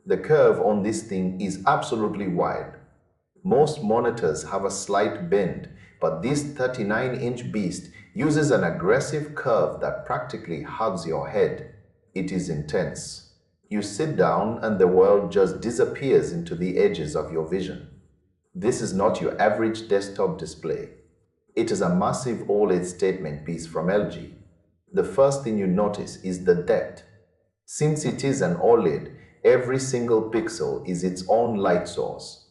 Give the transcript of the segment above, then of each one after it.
The curve on this thing is absolutely wide. Most monitors have a slight bend, but this 39-inch beast uses an aggressive curve that practically hugs your head. It is intense. You sit down and the world just disappears into the edges of your vision. This is not your average desktop display. It is a massive OLED statement piece from LG. The first thing you notice is the depth. Since it is an OLED, every single pixel is its own light source.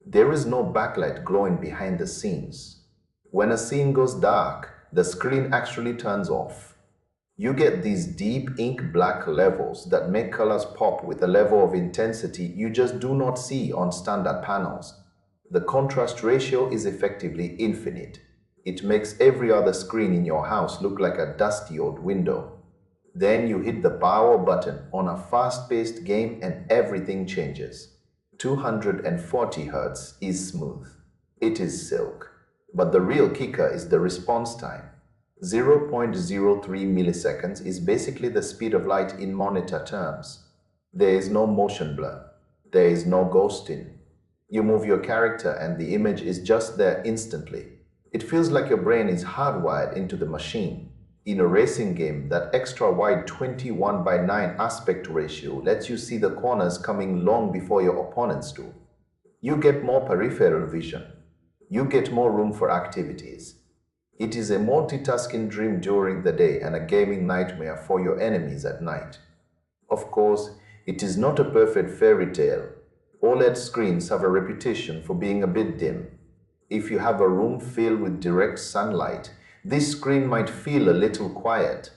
There is no backlight glowing behind the scenes. When a scene goes dark, the screen actually turns off. You get these deep ink black levels that make colors pop with a level of intensity you just do not see on standard panels. The contrast ratio is effectively infinite. It makes every other screen in your house look like a dusty old window. Then you hit the power button on a fast-paced game and everything changes. 240 Hz is smooth. It is silk. But the real kicker is the response time. 0.03 milliseconds is basically the speed of light in monitor terms. There is no motion blur. There is no ghosting. You move your character and the image is just there instantly. It feels like your brain is hardwired into the machine. In a racing game, that extra wide 21:9 aspect ratio lets you see the corners coming long before your opponents do. You get more peripheral vision. You get more room for activities. It is a multitasking dream during the day and a gaming nightmare for your enemies at night. Of course, it is not a perfect fairy tale. OLED screens have a reputation for being a bit dim. If you have a room filled with direct sunlight, this screen might feel a little quiet.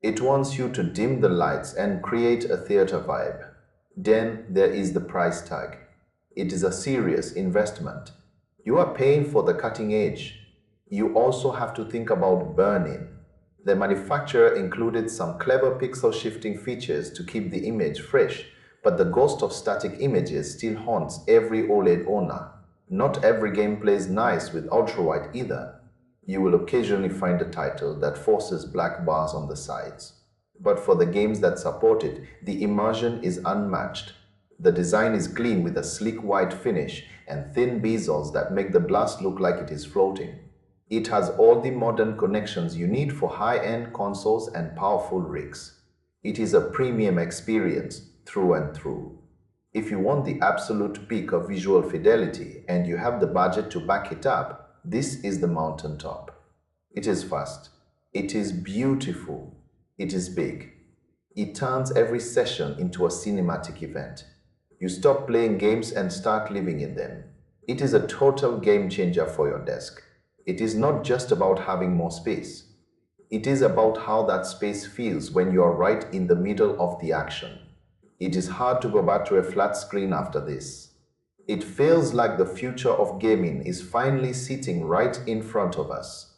It wants you to dim the lights and create a theater vibe. Then there is the price tag. It is a serious investment. You are paying for the cutting edge. You also have to think about burn-in. The manufacturer included some clever pixel shifting features to keep the image fresh, but the ghost of static images still haunts every OLED owner. Not every game plays nice with Ultrawide either. You will occasionally find a title that forces black bars on the sides. But for the games that support it, the immersion is unmatched. The design is clean with a sleek white finish and thin bezels that make the blast look like it is floating. It has all the modern connections you need for high-end consoles and powerful rigs. It is a premium experience through and through. If you want the absolute peak of visual fidelity and you have the budget to back it up, this is the mountaintop. It is fast. It is beautiful. It is big. It turns every session into a cinematic event. You stop playing games and start living in them. It is a total game changer for your desk. It is not just about having more space. It is about how that space feels when you are right in the middle of the action. It is hard to go back to a flat screen after this. It feels like the future of gaming is finally sitting right in front of us.